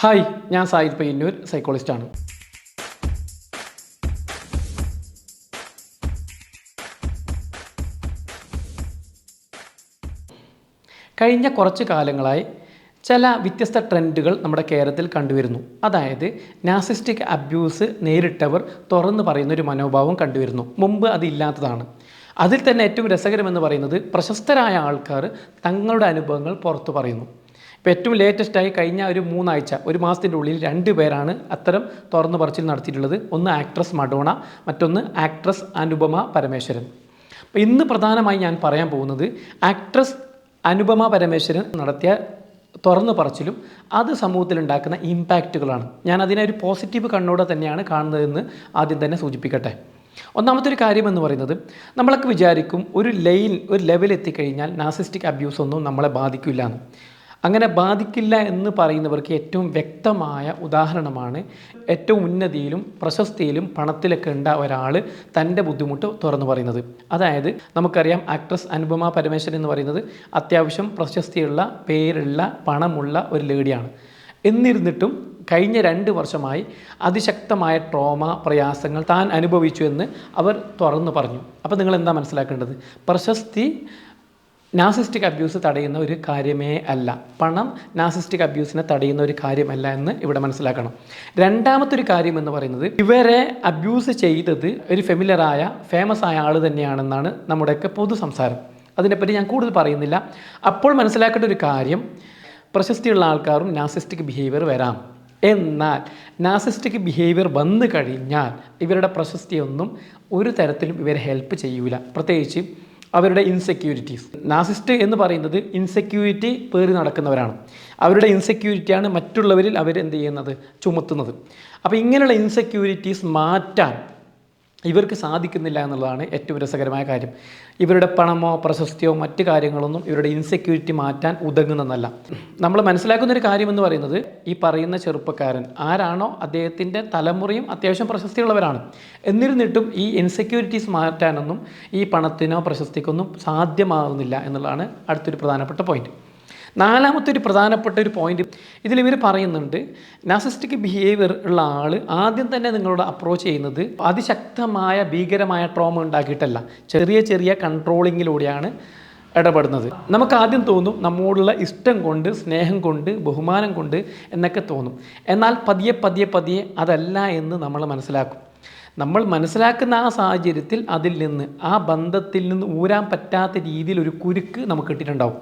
Hi, ഞാൻ Zayed Payyanur, സൈക്കോളജിസ്റ്റാണ്. കഴിഞ്ഞ കുറച്ച് കാലങ്ങളായി ചില വ്യത്യസ്ത ട്രെൻഡുകൾ നമ്മുടെ കേരളത്തിൽ കണ്ടുവരുന്നു. അതായത് നാർസിസ്റ്റിക് അബ്യൂസ് നേരിട്ടവർ തുറന്നു പറയുന്നൊരു മനോഭാവം കണ്ടുവരുന്നു. മുമ്പ് അതില്ലാത്തതാണ്. അതിൽ തന്നെ ഏറ്റവും രസകരമെന്ന് പറയുന്നത് പ്രശസ്തരായ ആൾക്കാർ തങ്ങളുടെ അനുഭവങ്ങൾ പുറത്തു പറയുന്നു. ഇപ്പോൾ ഏറ്റവും ലേറ്റസ്റ്റായി കഴിഞ്ഞ ഒരു 3 ആഴ്ച, ഒരു മാസത്തിൻ്റെ ഉള്ളിൽ 2 പേരാണ് അത്തരം തുറന്നു പറച്ചിൽ നടത്തിയിട്ടുള്ളത്. ഒന്ന് ആക്ട്രസ് മഡോണ, മറ്റൊന്ന് ആക്ട്രസ് അനുപമ പരമേശ്വരൻ. അപ്പോൾ ഇന്ന് പ്രധാനമായി ഞാൻ പറയാൻ പോകുന്നത് ആക്ട്രസ് അനുപമ പരമേശ്വരൻ നടത്തിയ തുറന്നു പറച്ചിലും അത് സമൂഹത്തിലുണ്ടാക്കുന്ന ഇമ്പാക്റ്റുകളാണ്. ഞാൻ അതിനെ ഒരു പോസിറ്റീവ് കണ്ണോടെ തന്നെയാണ് കാണുന്നതെന്ന് ആദ്യം തന്നെ സൂചിപ്പിക്കട്ടെ. ഒന്നാമത്തെ ഒരു കാര്യം എന്ന് പറയുന്നത്, നമ്മളൊക്കെ വിചാരിക്കും ഒരു ലെവൽ എത്തിക്കഴിഞ്ഞാൽ നാർസിസ്റ്റിക് അബ്യൂസ് ഒന്നും നമ്മളെ ബാധിക്കില്ല എന്ന്. അങ്ങനെ ബാധിക്കില്ല എന്ന് പറയുന്നവർക്ക് ഏറ്റവും വ്യക്തമായ ഉദാഹരണമാണ് ഏറ്റവും ഉന്നതിയിലും പ്രശസ്തിയിലും പണത്തിലൊക്കെ ഉണ്ട ഒരാൾ തൻ്റെ ബുദ്ധിമുട്ട് തുറന്നു പറയുന്നത്. അതായത് നമുക്കറിയാം, ആക്ട്രസ് അനുപമ പരമേശ്വരൻ എന്ന് പറയുന്നത് അത്യാവശ്യം പ്രശസ്തിയുള്ള, പേരുള്ള, പണമുള്ള ഒരു ലേഡിയാണ്. എന്നിരുന്നിട്ടും കഴിഞ്ഞ 2 വർഷമായി അതിശക്തമായ ട്രോമ, പ്രയാസങ്ങൾ താൻ അനുഭവിച്ചു എന്ന് അവർ തുറന്നു പറഞ്ഞു. അപ്പോൾ നിങ്ങൾ എന്താ മനസ്സിലാക്കേണ്ടത്? പ്രശസ്തി നാർസിസ്റ്റിക് അബ്യൂസ് തടയുന്ന ഒരു കാര്യമേ അല്ല. പണം നാർസിസ്റ്റിക് അബ്യൂസിനെ തടയുന്ന ഒരു കാര്യമല്ല എന്ന് ഇവിടെ മനസ്സിലാക്കണം. രണ്ടാമത്തെ ഒരു കാര്യം എന്ന് പറയുന്നത്, ഇവരെ അബ്യൂസ് ചെയ്തത് ഒരു ഫേമസ് ആയ ആൾ തന്നെയാണെന്നാണ് നമ്മുടെയൊക്കെ പൊതു സംസാരം. അതിനെപ്പറ്റി ഞാൻ കൂടുതൽ പറയുന്നില്ല. അപ്പോൾ മനസ്സിലാക്കേണ്ട ഒരു കാര്യം, പ്രശസ്തിയുള്ള ആൾക്കാരും നാർസിസ്റ്റിക് ബിഹേവിയർ വരാം. എന്നാൽ നാർസിസ്റ്റിക് ബിഹേവിയർ വന്നു കഴിഞ്ഞാൽ ഇവരുടെ പ്രശസ്തിയൊന്നും ഒരു തരത്തിലും ഇവരെ ഹെൽപ്പ് ചെയ്യൂല. പ്രത്യേകിച്ച് അവരുടെ ഇൻസെക്യൂരിറ്റീസ്. നാർസിസ്റ്റ് എന്ന് പറയുന്നത് ഇൻസെക്യൂരിറ്റി പേറി നടക്കുന്നവരാണ്. അവരുടെ ഇൻസെക്യൂരിറ്റിയാണ് മറ്റുള്ളവരിൽ അവരെന്ത് ചെയ്യുന്നത്, ചുമത്തുന്നത്. അപ്പോൾ ഇങ്ങനെയുള്ള ഇൻസെക്യൂരിറ്റീസ് മാറ്റാൻ ഇവർക്ക് സാധിക്കുന്നില്ല എന്നുള്ളതാണ് ഏറ്റവും രസകരമായ കാര്യം. ഇവരുടെ പണമോ പ്രശസ്തിയോ മറ്റു കാര്യങ്ങളൊന്നും ഇവരുടെ ഇൻസെക്യൂരിറ്റി മാറ്റാൻ ഉതകുന്നതല്ല. നമ്മൾ മനസ്സിലാക്കുന്നൊരു കാര്യമെന്ന് പറയുന്നത്, ഈ പറയുന്ന ചെറുപ്പക്കാരൻ ആരാണോ അദ്ദേഹത്തിൻ്റെ തലമുറയും അത്യാവശ്യം പ്രശസ്തിയുള്ളവരാണ്. എന്നിരുന്നിട്ടും ഈ ഇൻസെക്യൂരിറ്റീസ് മാറ്റാനൊന്നും ഈ പണത്തിനോ പ്രശസ്തിക്കൊന്നും സാധ്യമാകുന്നില്ല എന്നുള്ളതാണ് അടുത്തൊരു പ്രധാനപ്പെട്ട പോയിന്റ്. നാലാമത്തെ ഒരു പ്രധാനപ്പെട്ട ഒരു പോയിന്റ് ഇതിലിവർ പറയുന്നുണ്ട്, നാർസിസ്റ്റിക് ബിഹേവിയർ ഉള്ള ആൾ ആദ്യം തന്നെ നിങ്ങളോട് അപ്രോച്ച് ചെയ്യുന്നത് അതിശക്തമായ ഭീകരമായ ട്രോമ ഉണ്ടാക്കിയിട്ടല്ല, ചെറിയ ചെറിയ കൺട്രോളിങ്ങിലൂടെയാണ് ഇടപെടുന്നത്. നമുക്ക് ആദ്യം തോന്നും നമ്മോടുള്ള ഇഷ്ടം കൊണ്ട്, സ്നേഹം കൊണ്ട്, ബഹുമാനം കൊണ്ട് എന്നൊക്കെ തോന്നും. എന്നാൽ പതിയെ പതിയെ പതിയെ അതല്ല എന്ന് നമ്മൾ മനസ്സിലാക്കും. നമ്മൾ മനസ്സിലാക്കുന്ന ആ സാഹചര്യത്തിൽ അതിൽ നിന്ന്, ആ ബന്ധത്തിൽ നിന്ന് ഊരാൻ പറ്റാത്ത രീതിയിൽ ഒരു കുരുക്ക് നമുക്ക് കിട്ടിയിട്ടുണ്ടാവും.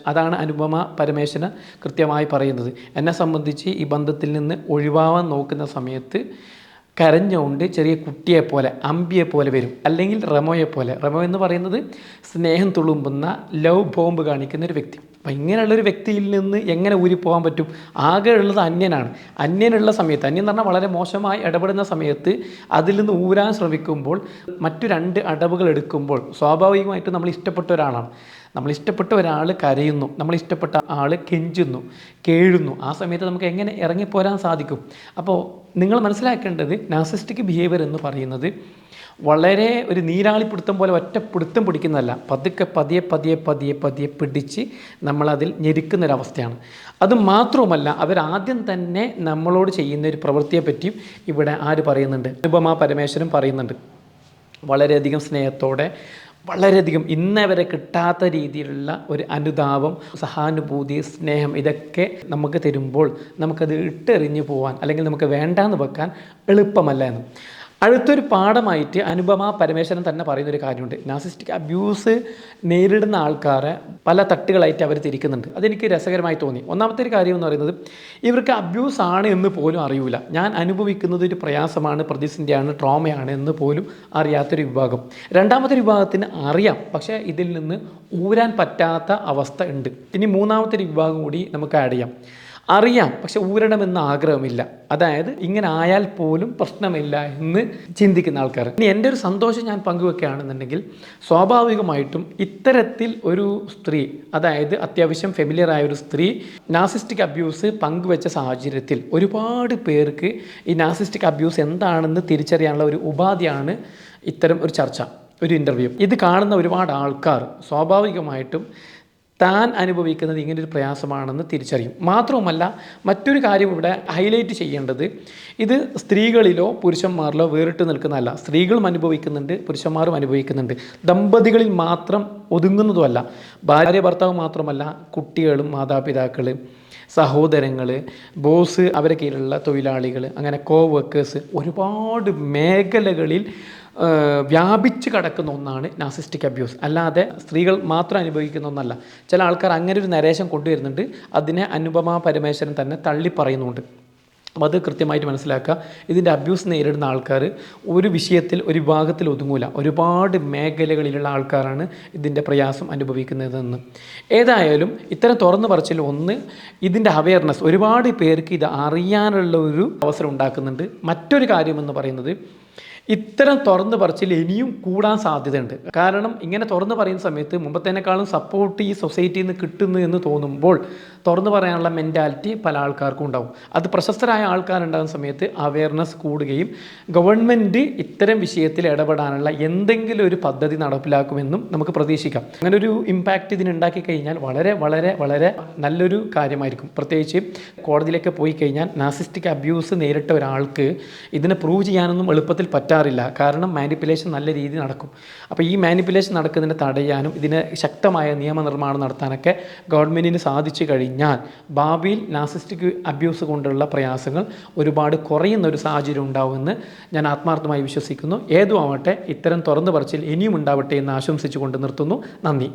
അതാണ് അനുപമ പരമേശ്വരൻ കൃത്യമായി പറയുന്നത്. എന്നെ സംബന്ധിച്ച് ഈ ബന്ധത്തിൽ നിന്ന് ഒഴിവാവാൻ നോക്കുന്ന സമയത്ത് കരഞ്ഞുകൊണ്ട് ചെറിയ കുട്ടിയെപ്പോലെ, അമ്പിയെപ്പോലെ വരും, അല്ലെങ്കിൽ റെമോയെപ്പോലെ. റെമോ എന്ന് പറയുന്നത് സ്നേഹം തുളുമ്പുന്ന ലവ് ബോംബ് കാണിക്കുന്ന ഒരു വ്യക്തി. അപ്പം ഇങ്ങനെയുള്ളൊരു വ്യക്തിയിൽ നിന്ന് എങ്ങനെ ഊരിപ്പോകാൻ പറ്റും? ആകെ ഉള്ളത് അന്യനാണ്. അന്യനുള്ള സമയത്ത്, അന്യം എന്ന് പറഞ്ഞാൽ വളരെ മോശമായി ഇടപെടുന്ന സമയത്ത് അതിൽ നിന്ന് ഊരാൻ ശ്രമിക്കുമ്പോൾ, മറ്റു 2 അടവുകൾ എടുക്കുമ്പോൾ സ്വാഭാവികമായിട്ടും നമ്മൾ ഇഷ്ടപ്പെട്ട ഒരാളാണ്. നമ്മൾ ഇഷ്ടപ്പെട്ട ഒരാൾ കരയുന്നു, നമ്മൾ ഇഷ്ടപ്പെട്ട ആൾ കെഞ്ചുന്നു, കേഴുന്നു. ആ സമയത്ത് നമുക്ക് എങ്ങനെ ഇറങ്ങിപ്പോരാൻ സാധിക്കും? അപ്പോൾ നിങ്ങൾ മനസ്സിലാക്കേണ്ടത്, നാർസിസ്റ്റിക് ബിഹേവിയർ എന്ന് പറയുന്നത് വളരെ ഒരു നീരാളിപ്പിടുത്തം പോലെ ഒറ്റ പിടുത്തം പിടിക്കുന്നതല്ല. പതുക്കെ പതിയെ പതിയെ പതിയെ പതിയെ പിടിച്ച് നമ്മളതിൽ ഞെരുക്കുന്നൊരവസ്ഥയാണ്. അത് മാത്രവുമല്ല, അവരാദ്യം തന്നെ നമ്മളോട് ചെയ്യുന്ന ഒരു പ്രവൃത്തിയെപ്പറ്റിയും ഇവിടെ ആര് പറയുന്നുണ്ട്? അനുപമ പരമേശ്വരൻ പറയുന്നുണ്ട്. വളരെയധികം സ്നേഹത്തോടെ, വളരെയധികം ഇന്നവരെ കിട്ടാത്ത രീതിയിലുള്ള ഒരു അനുതാപം, സഹാനുഭൂതി, സ്നേഹം ഇതൊക്കെ നമുക്ക് തരുമ്പോൾ നമുക്കത് ഇട്ടെറിഞ്ഞു പോകാൻ, അല്ലെങ്കിൽ നമുക്ക് വേണ്ടാന്ന് വെക്കാൻ എളുപ്പമല്ല എന്ന്. അടുത്തൊരു പാഠമായിട്ട് അനുപമ പരമേശ്വരൻ തന്നെ പറയുന്നൊരു കാര്യമുണ്ട്. നാർസിസ്റ്റിക് അബ്യൂസ് നേരിടുന്ന ആൾക്കാരെ പല തട്ടുകളായിട്ട് അവർ തിരിക്കുന്നുണ്ട്. അതെനിക്ക് രസകരമായി തോന്നി. ഒന്നാമത്തെ ഒരു കാര്യം എന്ന് പറയുന്നത്, ഇവർക്ക് അബ്യൂസ് ആണ് എന്ന് പോലും അറിയില്ല. ഞാൻ അനുഭവിക്കുന്നത് ഒരു പ്രയാസമാണ്, പ്രതിസന്ധിയാണ്, ട്രോമയാണ് എന്ന് പോലും അറിയാത്തൊരു വിഭാഗം. രണ്ടാമത്തെ വിഭാഗത്തിന് അറിയാം, പക്ഷേ ഇതിൽ നിന്ന് ഊരാൻ പറ്റാത്ത അവസ്ഥ ഉണ്ട്. ഇനി മൂന്നാമത്തെ ഒരു വിഭാഗം കൂടി നമുക്ക് ആഡ് ചെയ്യാം. അറിയാം, പക്ഷെ ഊരണമെന്ന് ആഗ്രഹമില്ല. അതായത് ഇങ്ങനെ ആയാൽ പോലും പ്രശ്നമില്ല എന്ന് ചിന്തിക്കുന്ന ആൾക്കാർ. ഇനി എൻ്റെ ഒരു സന്തോഷം ഞാൻ പങ്കുവെക്കുകയാണെന്നുണ്ടെങ്കിൽ, സ്വാഭാവികമായിട്ടും ഇത്തരത്തിൽ ഒരു സ്ത്രീ, അതായത് അത്യാവശ്യം ഫെമിലിയറായ ഒരു സ്ത്രീ നാർസിസ്റ്റിക് അബ്യൂസ് പങ്കുവെച്ച സാഹചര്യത്തിൽ ഒരുപാട് പേർക്ക് ഈ നാർസിസ്റ്റിക് അബ്യൂസ് എന്താണെന്ന് തിരിച്ചറിയാനുള്ള ഒരു ഉപാധിയാണ് ഇത്തരം ഒരു ചർച്ച, ഒരു ഇൻ്റർവ്യൂ. ഇത് കാണുന്ന ഒരുപാട് ആൾക്കാർ സ്വാഭാവികമായിട്ടും താൻ അനുഭവിക്കുന്നത് ഇങ്ങനൊരു പ്രയാസമാണെന്ന് തിരിച്ചറിയും. മാത്രവുമല്ല, മറ്റൊരു കാര്യം ഇവിടെ ഹൈലൈറ്റ് ചെയ്യേണ്ടത്, ഇത് സ്ത്രീകളിലോ പുരുഷന്മാരിലോ വേറിട്ട് നിൽക്കുന്നതല്ല. സ്ത്രീകളും അനുഭവിക്കുന്നുണ്ട്, പുരുഷന്മാരും അനുഭവിക്കുന്നുണ്ട്. ദമ്പതികളിൽ മാത്രം ഒതുങ്ങുന്നതുമല്ല. ഭാര്യ ഭർത്താവ് മാത്രമല്ല, കുട്ടികളും മാതാപിതാക്കൾ, സഹോദരങ്ങൾ, ബോസ്, അവരെ കീഴിലുള്ള തൊഴിലാളികൾ, അങ്ങനെ വർക്കേഴ്സ്, ഒരുപാട് മേഖലകളിൽ വ്യാപിച്ച് കിടക്കുന്ന ഒന്നാണ് നാർസിസ്റ്റിക് അബ്യൂസ്. അല്ലാതെ സ്ത്രീകൾ മാത്രം അനുഭവിക്കുന്ന ഒന്നല്ല. ചില ആൾക്കാർ അങ്ങനെ ഒരു നരേശം കൊണ്ടുവരുന്നുണ്ട്. അതിനെ അനുപമ പരമേശ്വരൻ തന്നെ തള്ളി പറയുന്നുണ്ട്. അപ്പോൾ അത് കൃത്യമായിട്ട് മനസ്സിലാക്കുക. ഇതിൻ്റെ അബ്യൂസ് നേരിടുന്ന ആൾക്കാർ ഒരു വിഷയത്തിൽ, ഒരു വിഭാഗത്തിൽ ഒതുങ്ങൂല. ഒരുപാട് മേഖലകളിലുള്ള ആൾക്കാരാണ് ഇതിൻ്റെ പ്രയാസം അനുഭവിക്കുന്നതെന്ന്. ഏതായാലും ഇത്തരം തുറന്നു പറച്ചിൽ, ഒന്ന്, ഇതിൻ്റെ അവയർനെസ് ഒരുപാട് പേർക്ക് ഇത് അറിയാനുള്ള ഒരു അവസരം ഉണ്ടാക്കുന്നുണ്ട്. മറ്റൊരു കാര്യമെന്ന് പറയുന്നത്, ഇത്തരം തുറന്ന് പറച്ചിൽ ഇനിയും കൂടാൻ സാധ്യതയുണ്ട്. കാരണം ഇങ്ങനെ തുറന്ന് പറയുന്ന സമയത്ത് മുമ്പത്തേനേക്കാളും സപ്പോർട്ട് ഈ സൊസൈറ്റിയിൽ നിന്ന് കിട്ടുന്നു എന്ന് തോന്നുമ്പോൾ തുറന്ന് പറയാനുള്ള മെൻറ്റാലിറ്റി പല ആൾക്കാർക്കും ഉണ്ടാവും. അത് പ്രശസ്തരായ ആൾക്കാരുണ്ടാകുന്ന സമയത്ത് അവയർനെസ് കൂടുകയും ഗവൺമെൻറ് ഇത്തരം വിഷയത്തിൽ ഇടപെടാനുള്ള എന്തെങ്കിലും ഒരു പദ്ധതി നടപ്പിലാക്കുമെന്നും നമുക്ക് പ്രതീക്ഷിക്കാം. അങ്ങനെ ഒരു ഇമ്പാക്റ്റ് ഇതിനുണ്ടാക്കി കഴിഞ്ഞാൽ വളരെ വളരെ വളരെ നല്ലൊരു കാര്യമായിരിക്കും. പ്രത്യേകിച്ച് കോടതിയിലേക്ക് പോയി കഴിഞ്ഞാൽ നാർസിസ്റ്റിക് അബ്യൂസ് നേരിട്ട ഒരാൾക്ക് ഇതിനെ പ്രൂവ് ചെയ്യാനൊന്നും എളുപ്പത്തിൽ പറ്റാറില്ല. കാരണം മാനിപ്പുലേഷൻ നല്ല രീതിയിൽ നടക്കും. അപ്പോൾ ഈ മാനിപ്പുലേഷൻ നടക്കുന്നതിനെ തടയാനും ഇതിന് ശക്തമായ നിയമനിർമ്മാണം നടത്താനൊക്കെ ഗവൺമെൻറ്റിന് സാധിച്ചു കഴിഞ്ഞാൽ ഭാവിയിൽ നാർസിസ്റ്റിക് അബ്യൂസ് കൊണ്ടുള്ള പ്രയാസങ്ങൾ ഒരുപാട് കുറയുന്ന ഒരു സാഹചര്യം ഉണ്ടാവുമെന്ന് ഞാൻ ആത്മാർത്ഥമായി വിശ്വസിക്കുന്നു. ഏതും ആവട്ടെ, ഇത്തരം തുറന്നു പറച്ചിൽ ഇനിയും ഉണ്ടാവട്ടെ എന്ന് ആശംസിച്ചുകൊണ്ട് നിർത്തുന്നു. നന്ദി.